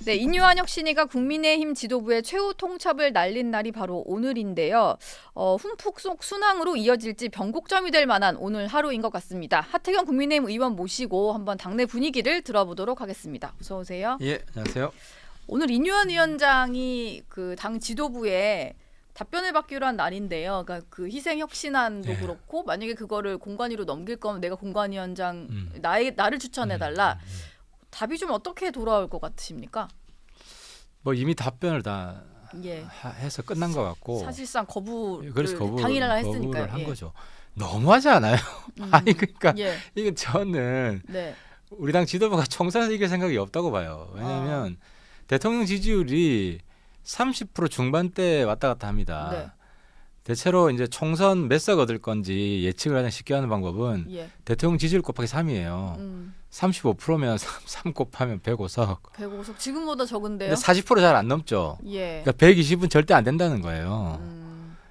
네, 인유한 혁신이가 국민의힘 지도부의 최후 통첩을 날린 날이 바로 오늘인데요. 훈풍 속 순항으로 이어질지 변곡점이 될 만한 오늘 하루인 것 같습니다. 하태경 국민의힘 의원 모시고 한번 당내 분위기를 들어보도록 하겠습니다. 어서 오세요. 예, 안녕하세요. 오늘 인유한 위원장이 그 당 지도부에 답변을 받기로 한 날인데요. 그러니까 그 희생 혁신안도 예. 그렇고 만약에 그거를 공관위로 넘길 거면 내가 공관위원장 음. 나를 추천해 달라. 답이 좀 어떻게 돌아올 것 같으십니까? 뭐 이미 답변을 다 예. 해서 끝난 것 같고 사실상 거부를 그래서 당일날 했으니까 거부를 한 거죠. 너무하지 않아요? 아니 그러니까 예. 이게 저는 네. 우리 당 지도부가 총선에서 이길 생각이 없다고 봐요. 왜냐하면 대통령 지지율이 30% 중반대 왔다 갔다 합니다. 네. 대체로 이제 총선 몇 석 얻을 건지 예측을 가장 쉽게 하는 방법은 예. 대통령 지지율 곱하기 3이에요. 35%면 3 곱하면 105석. 105석 지금보다 적은데요? 근데 40% 잘 안 넘죠. 예. 그러니까 120은 절대 안 된다는 거예요.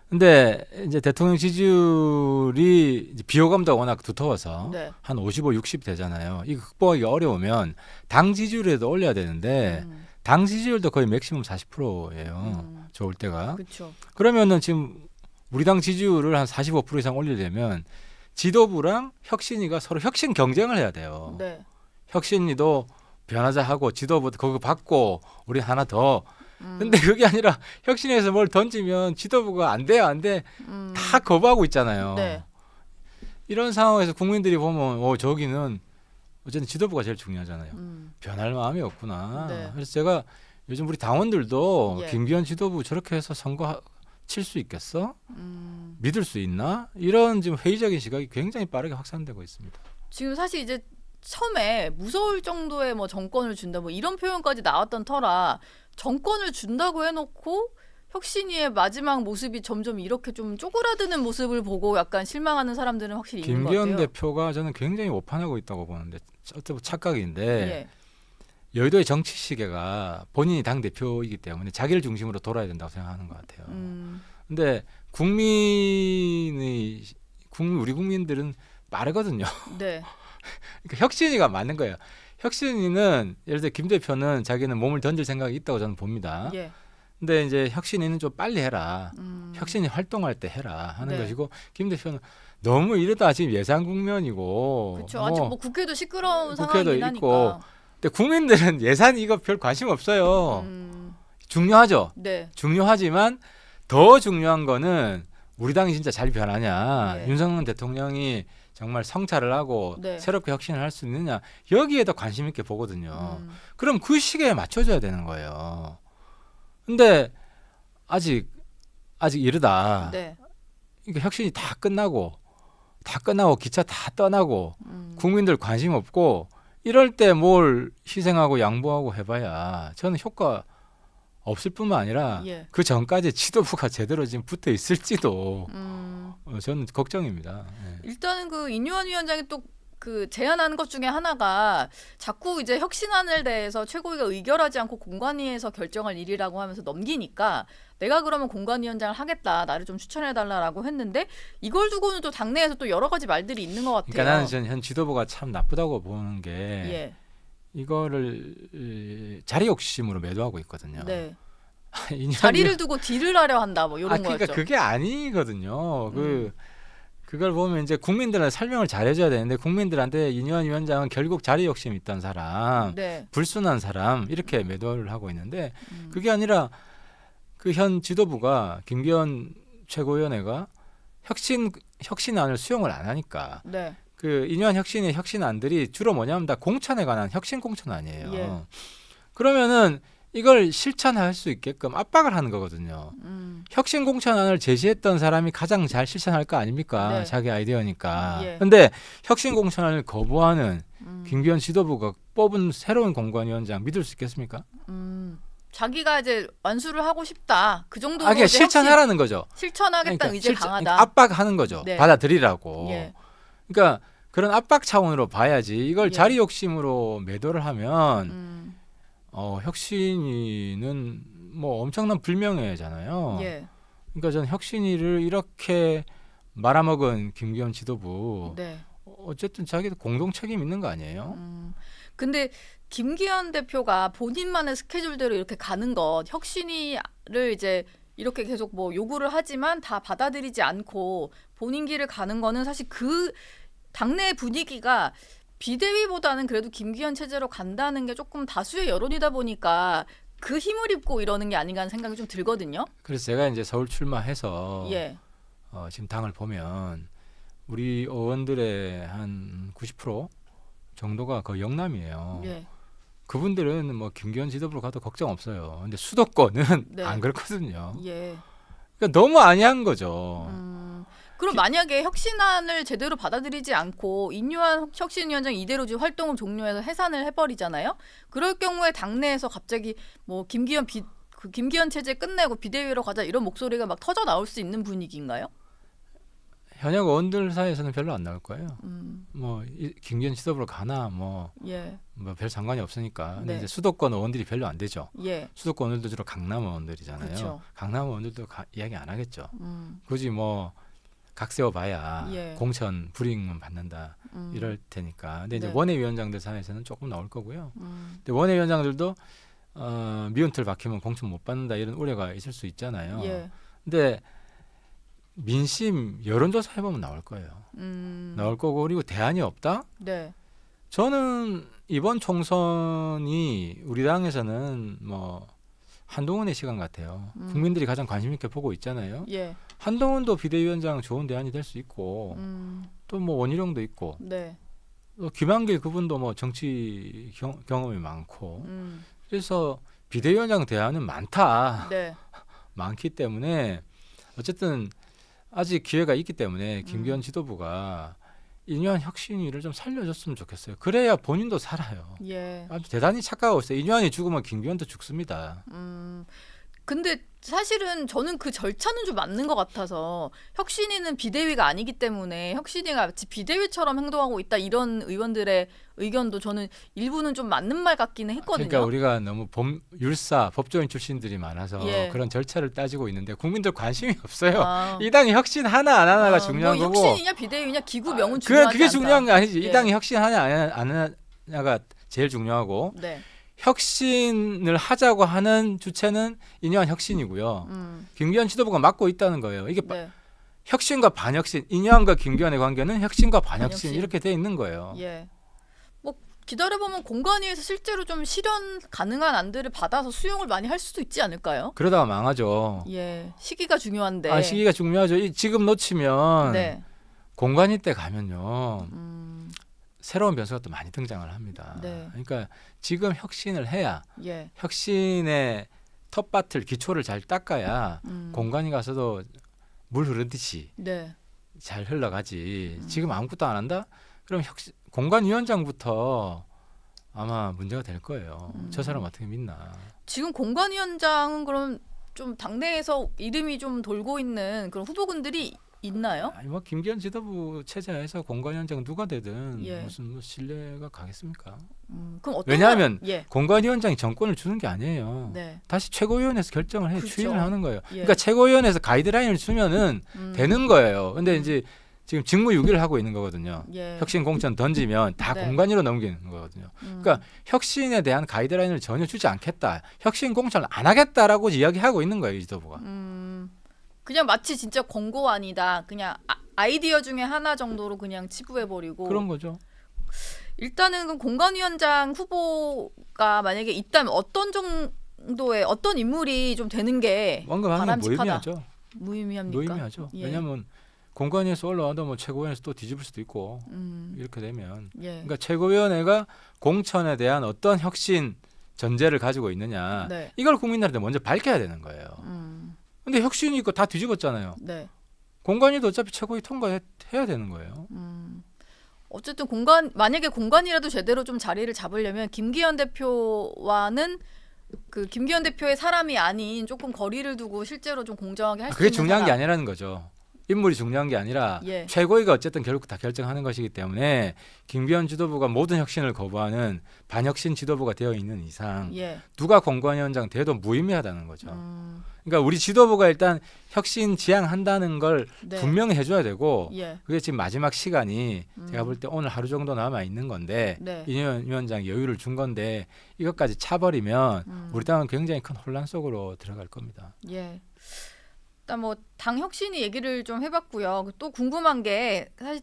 근데 이제 대통령 지지율이 이제 비호감도 워낙 두터워서 네. 한 55, 60 되잖아요. 이거 극복하기 어려우면 당 지지율에도 올려야 되는데 당 지지율도 거의 맥시멈 40%예요. 좋을 때가. 그렇죠. 그러면은 지금 우리 당 지지율을 한 45% 이상 올리려면 지도부랑 혁신이가 서로 혁신 경쟁을 해야 돼요. 네. 혁신이도 변하자 하고 지도부 그거 받고 우리 하나 더. 근데 그게 아니라 혁신에서 뭘 던지면 지도부가 안 돼요, 안 돼. 다 거부하고 있잖아요. 네. 이런 상황에서 국민들이 보면 저기는 어쨌든 지도부가 제일 중요하잖아요. 변할 마음이 없구나. 네. 그래서 제가 요즘 우리 당원들도 예. 김기현 지도부 저렇게 해서 선거 칠 수 있겠어? 믿을 수 있나? 이런 지금 회의적인 시각이 굉장히 빠르게 확산되고 있습니다. 지금 사실 이제 처음에 무서울 정도의 뭐 정권을 준다 뭐 이런 표현까지 나왔던 터라 정권을 준다고 해놓고 혁신위의 마지막 모습이 점점 이렇게 좀 쪼그라드는 모습을 보고 약간 실망하는 사람들은 확실히 있는 것 같아요. 김기현 대표가 저는 굉장히 오판하고 있다고 보는데 어쩌면 착각인데 예. 여의도의 정치 시계가 본인이 당 대표이기 때문에 자기를 중심으로 돌아야 된다고 생각하는 것 같아요. 근데 우리 국민들은 빠르거든요. 네. 그러니까 혁신이가 맞는 거예요. 혁신이는 예를 들어 김 대표는 자기는 몸을 던질 생각이 있다고 저는 봅니다. 예. 근데 이제 혁신이는 좀 빨리 해라. 혁신이 활동할 때 해라 하는 네. 것이고 김 대표는 너무 이러다 지금 예산 국면이고 그렇죠. 아직 뭐 국회도 시끄러운 국회도 상황이긴 있고 하니까. 근데 국민들은 예산 이거 별 관심 없어요. 중요하죠. 네. 중요하지만 더 중요한 거는 우리 당이 진짜 잘 변하냐. 예. 윤석열 대통령이 정말 성찰을 하고 네. 새롭게 혁신을 할 수 있느냐. 여기에 더 관심 있게 보거든요. 그럼 그 시기에 맞춰줘야 되는 거예요. 근데 아직 이르다. 네. 그러니까 혁신이 다 끝나고 기차 다 떠나고 국민들 관심 없고 이럴 때 뭘 희생하고 양보하고 해봐야 저는 효과 없을 뿐만 아니라 예. 그 전까지 지도부가 제대로 지금 붙어 있을지도 저는 걱정입니다. 네. 일단은 그 인유한 위원장이 또 그 제안하는 것 중에 하나가 자꾸 이제 혁신안을 대해서 최고위가 의결하지 않고 공관위에서 결정할 일이라고 하면서 넘기니까 내가 그러면 공관위원장을 하겠다. 나를 좀 추천해달라라고 했는데 이걸 두고는 또 당내에서 또 여러 가지 말들이 있는 것 같아요. 그러니까 나는 현 지도부가 참 나쁘다고 보는 게 예. 이거를 자리 욕심으로 매도하고 있거든요. 네. 인연- 자리를 두고 딜을 하려 한다 뭐 이런 그러니까 거였죠. 그게 아니거든요. 그걸 보면 이제 국민들한테 설명을 잘해줘야 되는데 국민들한테 인유한 위원장은 결국 자리 욕심 있던 사람, 네. 불순한 사람 이렇게 매도를 하고 있는데 그게 아니라 그 현 지도부가 김기현 최고위원회가 혁신안을 수용을 안 하니까 네. 그 인유한 혁신의 혁신안들이 주로 뭐냐면 다 공천에 관한 혁신 공천안이에요. 예. 그러면은 이걸 실천할 수 있게끔 압박을 하는 거거든요. 혁신 공천안을 제시했던 사람이 가장 잘 실천할 거 아닙니까? 네. 자기 아이디어니까. 예. 근데 혁신 공천안을 거부하는 김기현 지도부가 뽑은 새로운 공관위원장 믿을 수 있겠습니까? 자기가 이제 완수를 하고 싶다. 그 정도로 그러니까 이제 실천하라는 거죠. 실천하겠다는 의지 강하다. 그러니까 압박하는 거죠. 네. 받아들이라고. 예. 그러니까 그런 압박 차원으로 봐야지 이걸 예. 자리 욕심으로 매도를 하면 혁신이는 뭐 엄청난 불명예잖아요. 예. 그러니까 저는 혁신이를 이렇게 말아먹은 김기현 지도부 네. 어쨌든 자기도 공동 책임 있는 거 아니에요? 근데 김기현 대표가 본인만의 스케줄대로 이렇게 가는 것, 혁신위를 이제 이렇게 계속 뭐 요구를 하지만 다 받아들이지 않고 본인 길을 가는 거는 사실 그 당내 분위기가 비대위보다는 그래도 김기현 체제로 간다는 게 조금 다수의 여론이다 보니까 그 힘을 입고 이러는 게 아닌가 하는 생각이 좀 들거든요. 그래서 제가 이제 서울 출마해서 예. 지금 당을 보면 우리 의원들의 한 90% 정도가 거의 영남이에요. 예. 그분들은 뭐 김기현 지도부로 가도 걱정 없어요. 근데 수도권은 네. 안 그렇거든요. 예. 그러니까 너무 안이한 거죠. 그럼 만약에 혁신안을 제대로 받아들이지 않고 인유한 혁신위원장이 이대로 지금 활동을 종료해서 해산을 해버리잖아요. 그럴 경우에 당내에서 갑자기 뭐 김기현 체제 끝내고 비대위로 가자 이런 목소리가 막 터져 나올 수 있는 분위기인가요? 현역 의원들 사이에서는 별로 안 나올 거예요. 음. 뭐 김기현 지도부로 가나 뭐 예. 별 상관이 없으니까. 근데 네. 이제 수도권 의원들이 별로 안 되죠. 예. 수도권 의원들도 주로 강남 의원들이잖아요. 그쵸. 강남 의원들도 이야기 안 하겠죠. 음. 굳이 뭐 각 세워봐야 예. 공천 불이익만 받는다 이럴 테니까. 근데 이제 네. 원외위원장들 사이에서는 조금 나올 거고요. 음. 근데 원외위원장들도 미운틀 박히면 공천 못 받는다 이런 우려가 있을 수 있잖아요. 예. 근데 민심 여론조사 해보면 나올 거예요. 나올 거고 그리고 대안이 없다? 네. 저는 이번 총선이 우리 당에서는 뭐 한동훈의 시간 같아요. 국민들이 가장 관심 있게 보고 있잖아요. 예. 한동훈도 비대위원장 좋은 대안이 될 수 있고 또 뭐 원희룡도 있고 네. 또 김한길 그분도 뭐 정치 경험이 많고 음. 그래서 비대위원장 대안은 많다. 네. 많기 때문에 어쨌든 아직 기회가 있기 때문에 김기현 지도부가 인유한 혁신위를 좀 살려줬으면 좋겠어요. 그래야 본인도 살아요. 예. 아주 대단히 착각하고 있어요. 인유한이 죽으면 김기현도 죽습니다. 근데 사실은 저는 그 절차는 좀 맞는 것 같아서 혁신위는 비대위가 아니기 때문에 혁신위가 마치 비대위처럼 행동하고 있다 이런 의원들의 의견도 저는 일부는 좀 맞는 말 같기는 했거든요. 그러니까 우리가 너무 율사 법조인 출신들이 많아서 예. 그런 절차를 따지고 있는데 국민들 관심이 없어요. 아. 이 당이 혁신 하나 안 하나가 중요한 뭐 거고. 혁신이냐 비대위냐 기구 명은 중요하지 그게 않다. 중요한 게 아니지. 예. 이 당이 혁신 하냐 안 하냐가 제일 중요하고 네. 혁신을 하자고 하는 주체는 인유한 혁신이고요. 김기현 지도부가 맡고 있다는 거예요. 이게 네. 혁신과 반혁신, 인유한과 김기현의 관계는 혁신과 반혁신 반혁신. 이렇게 돼 있는 거예요. 예. 뭐 기다려보면 공관위에서 실제로 좀 실현 가능한 안들을 받아서 수용을 많이 할 수도 있지 않을까요? 그러다가 망하죠. 예. 시기가 중요한데. 시기가 중요하죠. 지금 놓치면 네. 공관위 때 가면요. 새로운 변수가 또 많이 등장을 합니다. 네. 그러니까 지금 혁신을 해야 예. 혁신의 텃밭을 기초를 잘 닦아야 공관위 가서도 물 흐르듯이 네. 잘 흘러가지. 지금 아무것도 안 한다? 그럼 공관위원장부터 아마 문제가 될 거예요. 저 사람 어떻게 믿나. 지금 공관위원장은 그럼 좀 당내에서 이름이 좀 돌고 있는 그런 후보군들이 있나요? 아니 뭐 김기현 지도부 체제에서 공관위원장 누가 되든 예. 무슨 뭐 신뢰가 가겠습니까? 그럼 어떤 왜냐하면 예. 공관위원장이 정권을 주는 게 아니에요. 네. 다시 최고위원회에서 결정을 해 그렇죠. 추임을 하는 거예요. 예. 그러니까 최고위원회에서 가이드라인을 주면은 되는 거예요. 근데 이제 지금 직무유기를 하고 있는 거거든요. 예. 혁신 공천 던지면 다 네. 공관위로 넘기는 거거든요. 그러니까 혁신에 대한 가이드라인을 전혀 주지 않겠다. 혁신 공천을 안 하겠다라고 이야기하고 있는 거예요, 이 지도부가. 그냥 마치 진짜 권고안이다. 그냥 아이디어 중에 하나 정도로 그냥 치부해버리고. 그런 거죠. 일단은 그럼 공관위원장 후보가 만약에 있다면 어떤 정도의 어떤 인물이 좀 되는 게 언급하는 건 바람직하다. 무의미하죠. 무의미합니까? 무의미하죠. 예. 왜냐하면 공관위에서 올라와도 뭐 최고위원회에서 또 뒤집을 수도 있고 이렇게 되면 예. 그러니까 최고위원회가 공천에 대한 어떤 혁신 전제를 가지고 있느냐 네. 이걸 국민들한테 먼저 밝혀야 되는 거예요. 근데 혁신이 있고 다 뒤집었잖아요. 네. 공관위도 어차피 최고위 통과해야 되는 거예요. 어쨌든 만약에 공관이라도 제대로 좀 자리를 잡으려면 김기현 대표와는 그 김기현 대표의 사람이 아닌 조금 거리를 두고 실제로 좀 공정하게 할 수 그게 있는 중요한 게 사람. 아니라는 거죠. 인물이 중요한 게 아니라 예. 최고위가 어쨌든 결국 다 결정하는 것이기 때문에 김기현 지도부가 모든 혁신을 거부하는 반혁신 지도부가 되어 있는 이상 예. 누가 공관위원장 돼도 무의미하다는 거죠. 그러니까 우리 지도부가 일단 혁신 지향한다는 걸 네. 분명히 해줘야 되고 예. 그게 지금 마지막 시간이 제가 볼 때 오늘 하루 정도 남아 있는 건데 네. 이념 위원장 여유를 준 건데 이것까지 차버리면 우리 당은 굉장히 큰 혼란 속으로 들어갈 겁니다. 예. 일단 뭐 당 혁신이 얘기를 좀 해봤고요. 또 궁금한 게 사실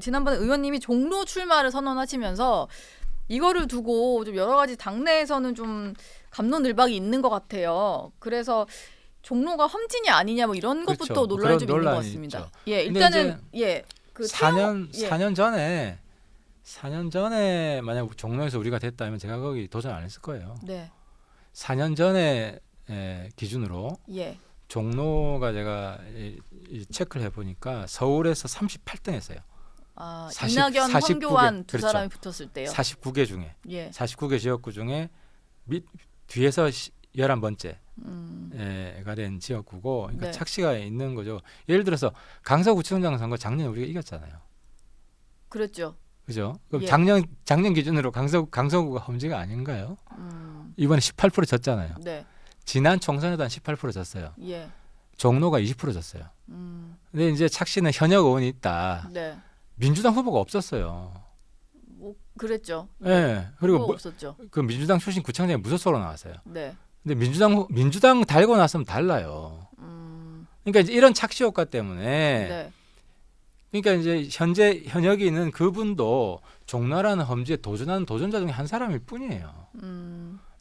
지난번에 의원님이 종로 출마를 선언하시면서 이거를 두고 좀 여러 가지 당내에서는 좀 갑론을박이 있는 것 같아요. 그래서 종로가 험진이 아니냐 뭐 이런 그렇죠. 것부터 논란이 그런 좀 있는 것 논란이 같습니다. 있죠. 예, 근데 일단은 예, 그 4년 전에 만약 종로에서 우리가 됐다면 제가 거기 도전 안 했을 거예요. 네, 4년 전에 기준으로 예, 종로가 제가 이 체크를 해보니까 서울에서 38등 했어요. 아 40, 이낙연, 49개. 황교안 두 그렇죠. 사람이 붙었을 때요. 49개 중에 예, 49개 지역구 중에 뒤에서 11번째 음, 가 된 지역구고 그러니까 네. 착시가 있는 거죠. 예를 들어서 강서구청장 선거 작년에 우리가 이겼잖아요. 그랬죠. 그죠? 그럼 예. 작년 기준으로 강서구가 험지가 아닌가요? 이번에 18% 졌잖아요. 네, 지난 총선에도 한 18% 졌어요. 예, 종로가 20% 졌어요. 근데 이제 착시는 현역 의원이 있다. 네, 민주당 후보가 없었어요. 뭐 그랬죠. 예. 그리고 그거 없었죠. 그 민주당 출신 구청장이 무소속으로 나왔어요. 네, 근데 민주당 달고 나서면 달라요. 그러니까 이제 이런 착시 효과 때문에 네, 그러니까 이제 현재 현역이 있는 그분도 종로라는 험지에 도전하는 도전자 중에 한 사람일 뿐이에요.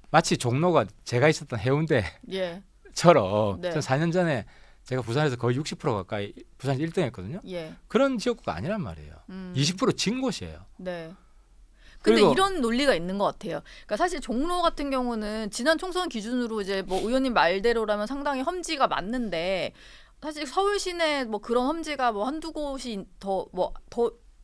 마치 종로가 제가 있었던 해운대처럼 네. 전 4년 전에 제가 부산에서 거의 60% 가까이 부산에서 1등 했거든요. 예, 그런 지역구가 아니란 말이에요. 20%진 곳이에요. 네. 근데 그리고- 이런 논리가 있는 것 같아요. 그러니까 사실 종로 같은 경우는 지난 총선 기준으로 이제 뭐 의원님 말대로라면 상당히 험지가 맞는데 사실 서울 시내 뭐 그런 험지가 뭐 한두 곳이 더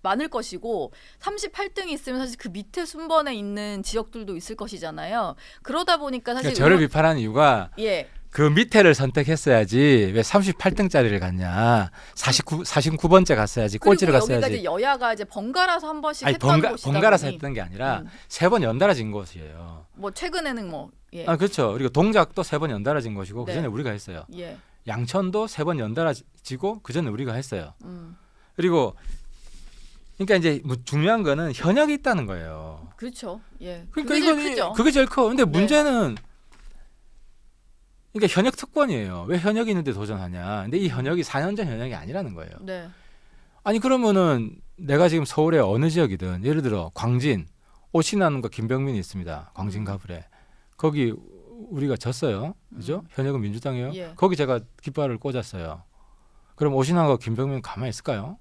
많을 것이고 38등이 있으면 사실 그 밑에 순번에 있는 지역들도 있을 것이잖아요. 그러다 보니까 사실 그러니까 저를 비판하는 이유가 예. 그 밑에를 선택했어야지 왜 38등짜리를 갔냐 49번째 갔어야지 꼴찌를 그리고 여기가 갔어야지 이제 여야가 이제 번갈아서 한 번씩 아니 했던 곳이다 번갈아서 보니 했던 게 아니라 음. 3번 연달아진 곳이에요. 뭐 최근에는 뭐 예. 아 그렇죠. 그리고 동작도 3번 연달아진 것이고 네. 그 전에 우리가 했어요. 예. 양천도 3번 연달아지고 그 전에 우리가 했어요. 음. 그리고 그러니까 이제 뭐 중요한 거는 현역이 있다는 거예요. 그렇죠. 예. 그러니까 그게 제일 이건 크죠. 그게 제일 커. 근데 네. 문제는 그러니까 현역 특권이에요. 왜 현역이 있는데 도전하냐. 근데 이 현역이 4년 전 현역이 아니라는 거예요. 네. 아니 그러면은 내가 지금 서울의 어느 지역이든 예를 들어 광진 오신환과 김병민이 있습니다. 광진 가불에 거기 우리가 졌어요. 그죠? 현역은 민주당이에요. 예. 거기 제가 깃발을 꽂았어요. 그럼 오신환과 김병민 가만히 있을까요?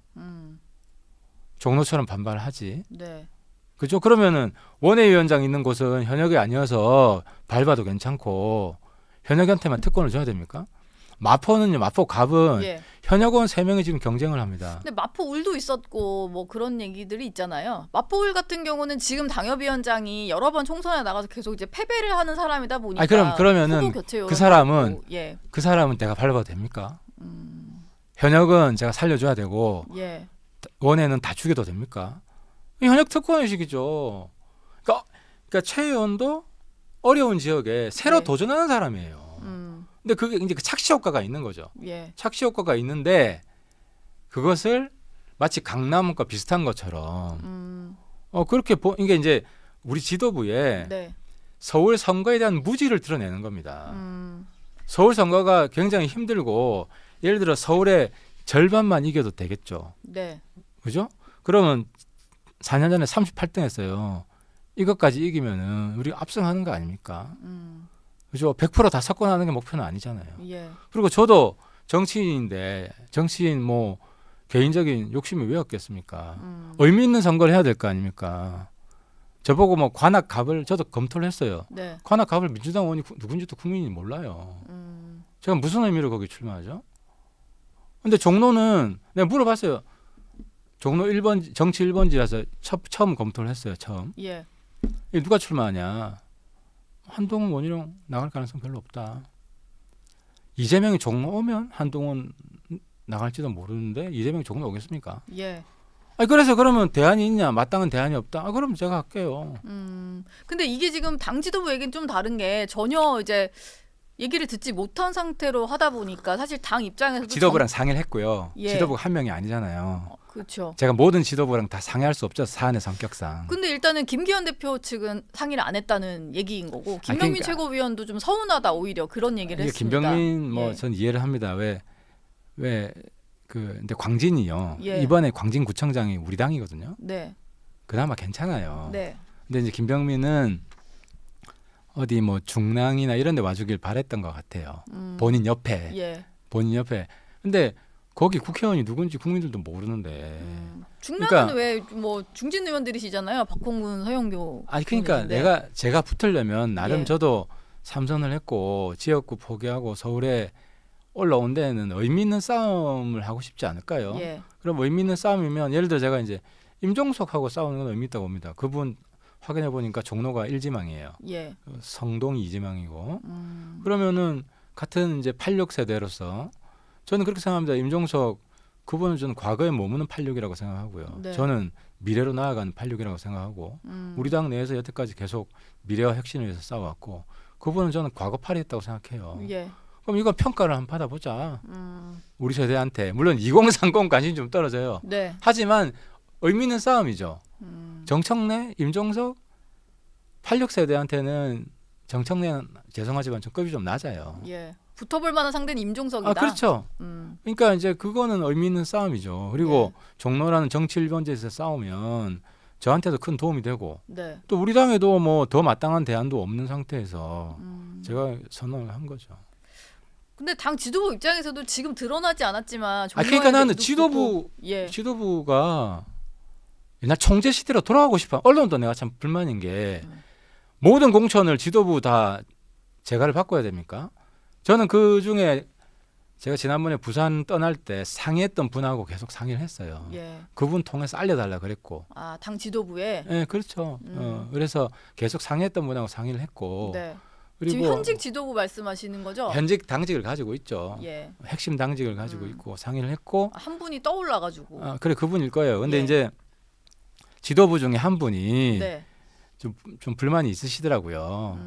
종로처럼 반발하지. 네. 그죠? 그러면은 원외위원장 있는 곳은 현역이 아니어서 밟아도 괜찮고 현역한테만 특권을 줘야 됩니까? 마포는요. 마포 갑은 예. 현역원 3명이 지금 경쟁을 합니다. 근데 마포울도 있었고 뭐 그런 얘기들이 있잖아요. 마포울 같은 경우는 지금 당협위원장이 여러 번 총선에 나가서 계속 이제 패배를 하는 사람이다 보니까 아니, 그러면은 후보 교체 그 사람은 여론도 예. 그 사람은 내가 밟아도 됩니까? 현역은 제가 살려줘야 되고 예. 원에는 다 죽여도 됩니까? 이 현역 특권의식이죠. 그러니까 최 의원도 어려운 지역에 새로 네. 도전하는 사람이에요. 근데 그게 이제 그 착시 효과가 있는 거죠. 예. 착시 효과가 있는데 그것을 마치 강남과 비슷한 것처럼 그렇게 이게 이제 우리 지도부에 네. 서울 선거에 대한 무지를 드러내는 겁니다. 서울 선거가 굉장히 힘들고 예를 들어 서울의 절반만 이겨도 되겠죠. 네. 그죠? 그러면 4년 전에 38등 했어요. 이것까지 이기면은 우리가 압승하는 거 아닙니까? 그죠? 100%다 석권하는 게 목표는 아니잖아요. 예. 그리고 저도 정치인인데 정치인 뭐 개인적인 욕심이 왜 없겠습니까? 의미 있는 선거를 해야 될 거 아닙니까? 저보고 뭐 관악갑을 저도 검토를 했어요. 네. 관악갑을 민주당 의원이 누군지도 국민이 몰라요. 제가 무슨 의미로 거기 출마하죠? 근데 종로는 내가 물어봤어요. 종로 1번 정치 1번지라서 처음 검토를 했어요. 처음. 예. 이게 누가 출마하냐? 한동훈 원희룡 나갈 가능성 별로 없다. 이재명이 종로 오면 한동훈 나갈지도 모르는데 이재명이 종로 오겠습니까? 예. 아니 그래서 그러면 대안이 있냐? 마땅한 대안이 없다. 아 그럼 제가 할게요. 근데 이게 지금 당 지도부 얘기는 좀 다른 게 전혀 이제 얘기를 듣지 못한 상태로 하다 보니까 사실 당 입장에서도 지도부랑 상의를 했고요. 예. 지도부가 한 명이 아니잖아요. 그렇죠. 제가 모든 지도부랑 다 상의할 수 없죠. 사안의 성격상. 근데 일단은 김기현 대표 측은 상의를 안 했다는 얘기인 거고 김병민 그러니까. 최고위원도 좀 서운하다 오히려 그런 얘기를 이게 했습니다. 김병민 뭐 예. 전 이해를 합니다. 왜 근데 광진이요. 예. 이번에 광진구청장이 우리 당이거든요. 네. 그나마 괜찮아요. 네. 근데 이제 김병민은 어디 뭐 중랑이나 이런 데 와주길 바랬던 것 같아요. 본인 옆에. 예. 본인 옆에. 근데 거기 국회의원이 누군지 국민들도 모르는데. 중랑은 그러니까- 왜 뭐 중진 의원들이시잖아요. 박홍근, 서영교. 아니 그러니까 의원인데. 제가 붙으려면 나름 예. 저도 삼선을 했고 지역구 포기하고 서울에 올라온 데는 의미 있는 싸움을 하고 싶지 않을까요? 예. 그럼 의미 있는 싸움이면 예를 들어 제가 이제 임종석하고 싸우는 건 의미 있다고 봅니다. 그분 확인해 보니까 종로가 1지망이에요. 예. 성동이 2지망이고. 그러면은 같은 이제 86 세대로서 저는 그렇게 생각합니다. 임종석 그분은 저는 과거에 머무는 86이라고 생각하고요. 네. 저는 미래로 나아가는 86이라고 생각하고 우리 당 내에서 여태까지 계속 미래와 혁신을 위해서 싸워왔고 그분은 저는 과거 8이었다고 생각해요. 예. 그럼 이거 평가를 한번 받아보자. 음. 우리 세대한테. 물론 2030 관심이 좀 떨어져요. 네. 하지만 의미 있는 싸움이죠. 음. 정청래, 임종석 86 세대한테는 정청래는 죄송하지만 좀 급이 좀 낮아요. 예. 붙어볼 만한 상대는 임종석이다. 아 그렇죠. 그러니까 이제 그거는 의미 있는 싸움이죠. 그리고 예. 종로라는 정치 일번지에서 싸우면 저한테도 큰 도움이 되고 네. 또 우리 당에도 뭐 더 마땅한 대안도 없는 상태에서 제가 선언을 한 거죠. 근데 당 지도부 입장에서도 지금 드러나지 않았지만 그러니까 나는 종로에도 예. 지도부가 옛날 총재 시대로 돌아가고 싶어. 언론도 내가 참 불만인 게 모든 공천을 지도부 다 재가를 바꿔야 됩니까? 저는 그 중에 제가 지난번에 부산 떠날 때 상의했던 분하고 계속 상의를 했어요. 예. 그분 통해서 알려달라 그랬고. 아, 당 지도부에. 네, 그렇죠. 그래서 계속 상의했던 분하고 상의를 했고. 네. 그리고 지금 현직 지도부 말씀하시는 거죠? 현직 당직을 가지고 있죠. 예. 핵심 당직을 가지고 있고 상의를 했고. 한 분이 떠올라가지고. 아, 그래 그분일 거예요. 근데 예. 이제 지도부 중에 한 분이 네. 좀 불만이 있으시더라고요.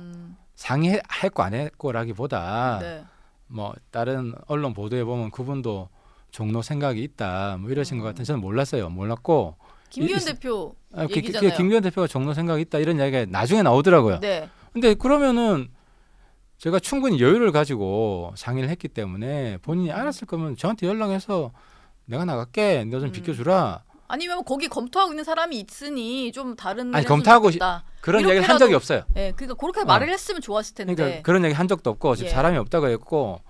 상의했고 안 했고라기보다 네. 뭐 다른 언론 보도에 보면 그분도 종로 생각이 있다 뭐 이러신 것 같은데 저는 몰랐어요. 몰랐고 김기현 이- 대표 아, 얘기잖아요. 김기현 대표가 종로 생각이 있다 이런 이야기가 나중에 나오더라고요. 네. 근데 그러면은 제가 충분히 여유를 가지고 상의를 했기 때문에 본인이 알았을 거면 저한테 연락해서 내가 나갈게. 너 좀 비켜주라. 아니면 거기 검토하고 있는 사람이 있으니 좀 다른 아니, 했으면 검토하고 좋겠다. 그런 이야기를 한 적이 없어요. 예, 그러니까 그렇게 말을 했으면 좋았을 텐데. 그러니까 그런 얘기 한 적도 없고 지금 예. 사람이 없다고 했고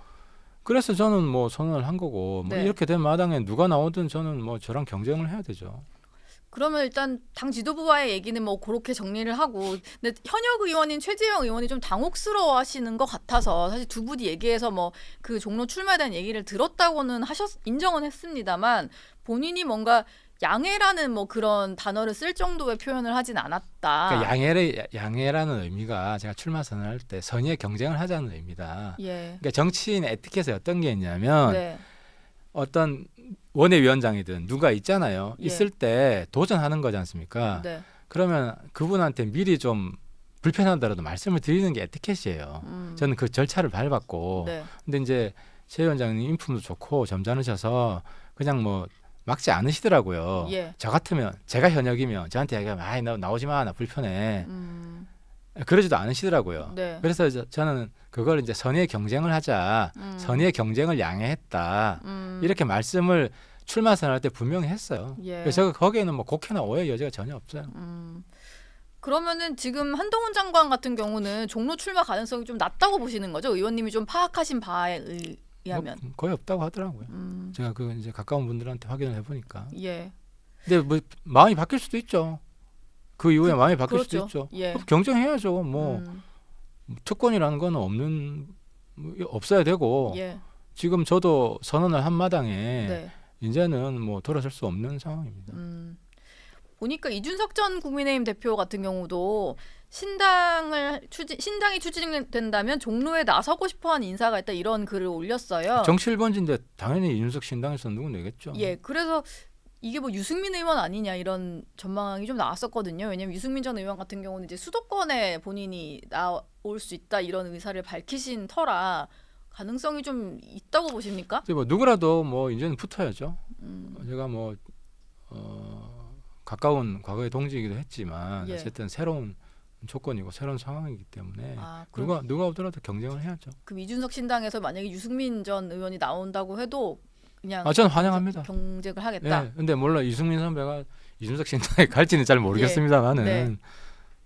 그래서 저는 뭐 선언을 한 거고 뭐 네. 이렇게 된 마당에 누가 나오든 저는 뭐 저랑 경쟁을 해야 되죠. 그러면 일단 당 지도부와의 얘기는 뭐 그렇게 정리를 하고, 근데 현역 의원인 최재형 의원이 좀 당혹스러워하시는 것 같아서 사실 두 분이 얘기해서 뭐 그 종로 출마에 대한 얘기를 들었다고는 인정은 했습니다만 본인이 뭔가 양해라는 뭐 그런 단어를 쓸 정도의 표현을 하진 않았다. 그러니까 양해라는 의미가 제가 출마 선언할 때 선의의 경쟁을 하자는 의미다. 예. 그러니까 정치인의 에티켓에 어떤 게 있냐면 네. 어떤 원외위원장이든 누가 있잖아요. 예. 있을 때 도전하는 거지 않습니까? 네. 그러면 그분한테 미리 좀 불편하더라도 말씀을 드리는 게 에티켓이에요. 저는 그 절차를 밟았고 네. 근데 이제 최 위원장님 인품도 좋고 점잖으셔서 그냥 뭐 막지 않으시더라고요. 예. 저 같으면 제가 현역이면 저한테 얘기하면 아이 너 나오지 마 나 불편해 그러지도 않으시더라고요. 네. 그래서 저는 그걸 이제 선의의 경쟁을 하자 선의의 경쟁을 양해했다 이렇게 말씀을 출마 선언할 때 분명히 했어요. 예. 그래서 제가 거기에는 뭐 곡해나 오해 여지가 전혀 없어요. 그러면은 지금 한동훈 장관 같은 경우는 종로 출마 가능성이 좀 낮다고 보시는 거죠? 의원님이 좀 파악하신 바에 의하면. 뭐 거의 없다고 하더라고요. 제가 그 이제 가까운 분들한테 확인을 해보니까. 예. 근데 뭐 마음이 바뀔 수도 있죠. 그 이후에 마음이 바뀔 그렇죠. 수도 있죠. 예. 경쟁해야죠. 뭐 특권이라는 거는 없어야 되고 예. 지금 저도 선언을 한 마당에 네. 이제는 뭐 돌아설 수 없는 상황입니다. 보니까 이준석 전 국민의힘 대표 같은 경우도 신당이 추진된다면 종로에 나서고 싶어하는 인사가 있다 이런 글을 올렸어요. 정치 1번지인데 당연히 이준석 신당에서 누구 내겠죠. 예, 그래서 이게 뭐 유승민 의원 아니냐 이런 전망이 좀 나왔었거든요. 왜냐면 유승민 전 의원 같은 경우는 이제 수도권에 본인이 나올 수 있다 이런 의사를 밝히신 터라 가능성이 좀 있다고 보십니까? 이제 뭐 누구라도 뭐 이제는 붙어야죠. 제가 뭐 가까운 과거의 동지이기도 했지만 예. 어쨌든 새로운 조건이고 새로운 상황이기 때문에 그럼 누가 오더라도 경쟁을 해야죠. 이준석 신당에서 만약에 유승민 전 의원이 나온다고 해도 그냥 저는 환영합니다. 경쟁을 하겠다. 예, 근데 몰라 이승민 선배가 이준석 신당에 갈지는 잘 모르겠습니다만은 네.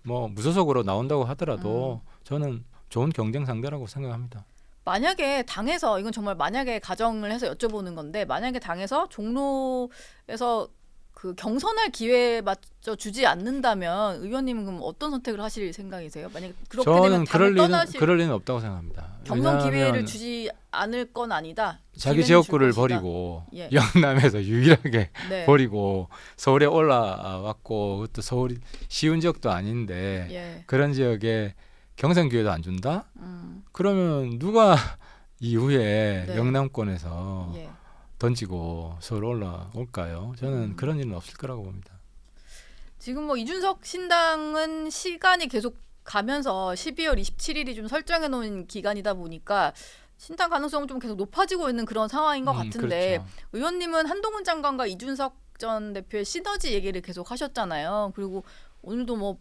뭐 무소속으로 나온다고 하더라도 저는 좋은 경쟁 상대라고 생각합니다. 만약에 당에서 이건 정말 만약에 가정을 해서 여쭤보는 건데 만약에 당에서 종로에서 그 경선할 기회마저 주지 않는다면 의원님은 그럼 어떤 선택을 하실 생각이세요? 만약 그렇게 되면 저는 당을 떠나실 그럴 리는 없다고 생각합니다. 경선 기회를 왜냐하면 주지 않을 건 아니다. 자기 기회는 지역구를 줄 것이다. 버리고 예. 영남에서 유일하게 네. 버리고 서울에 올라왔고 그것도 서울이 쉬운 지역도 아닌데 예. 그런 지역에 경선 기회도 안 준다? 음. 그러면 누가 이후에 네. 영남권에서 예. 던지고 서울 올라올까요? 저는 그런 일은 없을 거라고 봅니다. 지금 뭐 이준석 신당은 시간이 계속 가면서 12월 27일이 좀 설정해 놓은 기간이다 보니까 신당 가능성은 좀 계속 높아지고 있는 그런 상황인 것 같은데 그렇죠. 의원님은 한동훈 장관과 이준석 전 대표의 시너지 얘기를 계속 하셨잖아요. 그리고 오늘도 뭐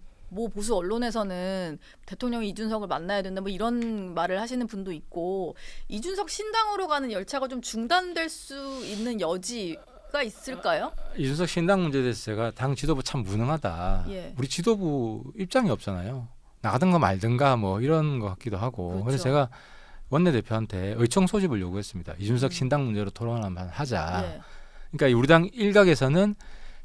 보수 언론에서는 대통령이 이준석을 만나야 된다 뭐 이런 말을 하시는 분도 있고 이준석 신당으로 가는 열차가 좀 중단될 수 있는 여지가 있을까요? 이준석 신당 문제에 대해서 제가 당 지도부 참 무능하다. 예. 우리 지도부 입장이 없잖아요. 나가든가 말든가 뭐 이런 것 같기도 하고. 그렇죠. 그래서 제가 원내대표한테 의총 소집을 요구했습니다. 이준석 신당 문제로 토론을 한번 하자. 예. 그러니까 우리 당 일각에서는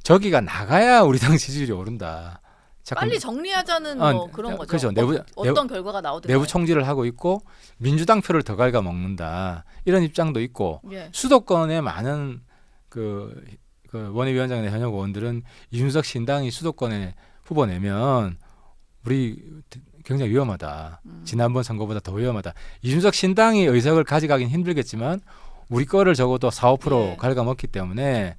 저기가 나가야 우리 당 지지율이 오른다. 잠깐 빨리 정리하자는 아, 뭐 그런 거죠. 그렇죠. 내부- 어떤 결과가 나오든 내부 총질을 하고 있고 민주당 표를 더 갉아 먹는다. 이런 입장도 있고 예. 수도권의 많은 그 원외위원장이나 현역 의원들은 이준석 신당이 수도권에 후보 내면 우리 굉장히 위험하다. 지난번 선거보다 더 위험하다. 이준석 신당이 의석을 가져가긴 힘들겠지만 우리 거를 적어도 4, 5% 예. 갉아먹기 때문에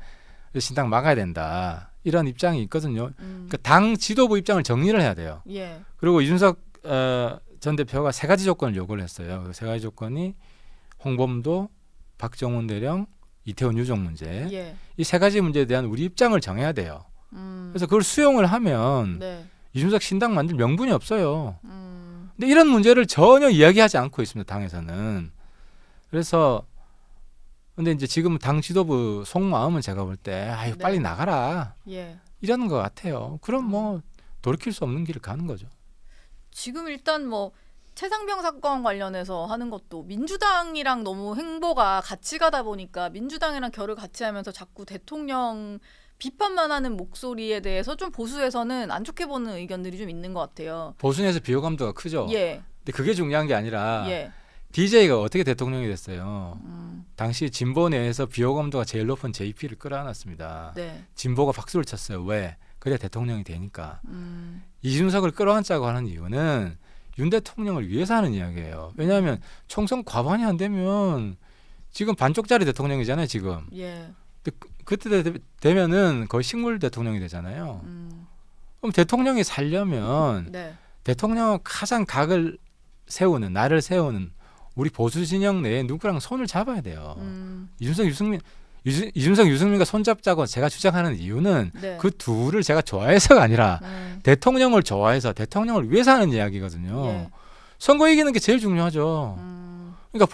신당 막아야 된다. 이런 입장이 있거든요. 음. 그러니까 당 지도부 입장을 정리를 해야 돼요. 예. 그리고 이준석 전 대표가 세 가지 조건을 요구를 했어요. 그 세 가지 조건이 홍범도, 박정훈 대령, 이태원 유족 문제. 예. 이 세 가지 문제에 대한 우리 입장을 정해야 돼요. 음. 그래서 그걸 수용을 하면 네. 이준석 신당 만들 명분이 없어요. 음. 근데 이런 문제를 전혀 이야기하지 않고 있습니다. 당에서는. 그래서 근데 이제 지금 당 지도부 속마음은 제가 볼 때 아유 네. 빨리 나가라 예. 이러는 것 같아요. 그럼 뭐 돌이킬 수 없는 길을 가는 거죠. 지금 일단 뭐 최상병 사건 관련해서 하는 것도 민주당이랑 너무 행보가 같이 가다 보니까 민주당이랑 결을 같이 하면서 자꾸 대통령 비판만 하는 목소리에 대해서 좀 보수에서는 안 좋게 보는 의견들이 좀 있는 것 같아요. 보수에서 비호감도가 크죠. 예. 근데 그게 중요한 게 아니라 예. DJ가 어떻게 대통령이 됐어요. 음. 당시 진보 내에서 비호감도가 제일 높은 JP를 끌어안았습니다. 네. 진보가 박수를 쳤어요. 왜? 그래야 대통령이 되니까. 음. 이준석을 끌어안자고 하는 이유는 윤 대통령을 위해서 하는 이야기예요. 왜냐하면 총선 과반이 안 되면 지금 반쪽짜리 대통령이잖아요. 지금. 예. 근데 그때 되면은 거의 식물 대통령이 되잖아요. 그럼 대통령이 살려면 네. 대통령은 가장 각을 세우는 나를 세우는 우리 보수 진영 내에 누구랑 손을 잡아야 돼요. 이준석 유승민과 손잡자고 제가 주장하는 이유는 네. 그 둘을 제가 좋아해서가 아니라 음. 대통령을 좋아해서 대통령을 위해서 하는 이야기거든요. 예. 선거 이기는 게 제일 중요하죠. 그러니까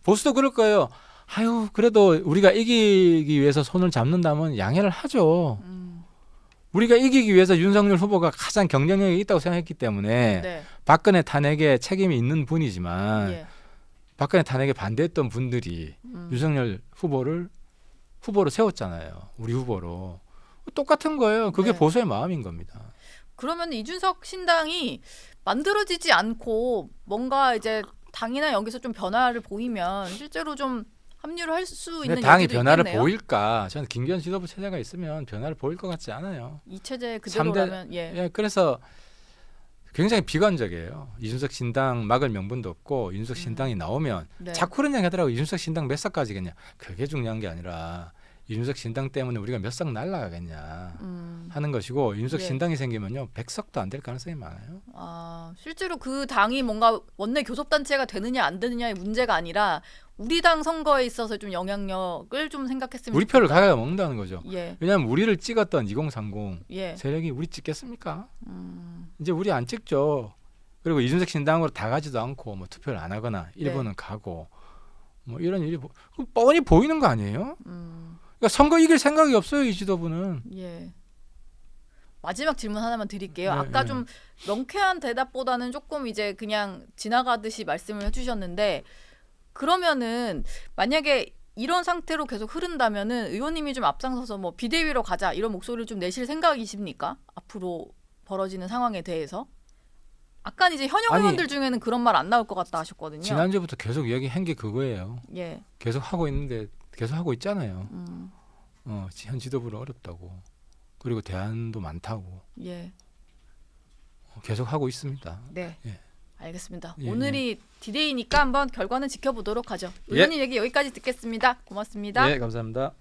보수도 그럴 거예요. 아유 그래도 우리가 이기기 위해서 손을 잡는다면 양해를 하죠. 우리가 이기기 위해서 윤석열 후보가 가장 경쟁력이 있다고 생각했기 때문에 네. 박근혜 탄핵에 책임이 있는 분이지만 예. 박근혜 탄핵에 반대했던 분들이 윤석열 후보로 세웠잖아요. 우리 후보로. 똑같은 거예요. 그게 네. 보수의 마음인 겁니다. 그러면 이준석 신당이 만들어지지 않고 뭔가 이제 당이나 여기서 좀 변화를 보이면 실제로 좀 합류를 할 수 근데 있는 당이 여지도 변화를 있겠네요. 보일까? 저는 김기현 지도부 체제가 있으면 변화를 보일 것 같지 않아요. 이 체제 그대로라면 예. 예, 그래서 굉장히 비관적이에요. 이준석 신당 막을 명분도 없고 이준석 신당이 나오면 네. 자꾸 그런 얘기 하더라고. 이준석 신당 몇 석까지겠냐. 그게 중요한 게 아니라 이준석 신당 때문에 우리가 몇 석 날아가겠냐 하는 것이고 이준석 예. 신당이 생기면요 100석도 안 될 가능성이 많아요. 아, 실제로 그 당이 뭔가 원내 교섭단체가 되느냐 안 되느냐의 문제가 아니라 우리 당 선거에 있어서 좀 영향력을 좀 생각했으면 우리 표를 가야 먹는다는 거죠. 예. 왜냐하면 우리를 찍었던 2030 예. 세력이 우리 찍겠습니까? 이제 우리 안 찍죠. 그리고 이준석 신당으로 다 가지도 않고 뭐 투표를 안 하거나 일본은 가고 뭐 이런 일이 뻔히 보이는 거 아니에요? 그러니까 선거 이길 생각이 없어요 이 지도부는. 예. 마지막 질문 하나만 드릴게요. 네, 아까 네. 좀 명쾌한 대답보다는 조금 이제 그냥 지나가듯이 말씀을 해주셨는데 그러면은 만약에 이런 상태로 계속 흐른다면은 의원님이 좀 앞장서서 뭐 비대위로 가자 이런 목소리를 좀 내실 생각이십니까? 앞으로 벌어지는 상황에 대해서? 아까 이제 현역 아니, 의원들 중에는 그런 말 안 나올 것 같다 하셨거든요. 지난주부터 계속 얘기한 게 그거예요. 예. 계속 하고 있는데 계속 하고 있잖아요. 음. 현 지도부는 어렵다고. 그리고 대안도 많다고. 예. 계속 하고 있습니다. 네. 예. 알겠습니다. 예, 오늘이 디데이니까 한번 결과는 지켜보도록 하죠. 예. 의원님 얘기 여기까지 듣겠습니다. 고맙습니다. 네, 감사합니다.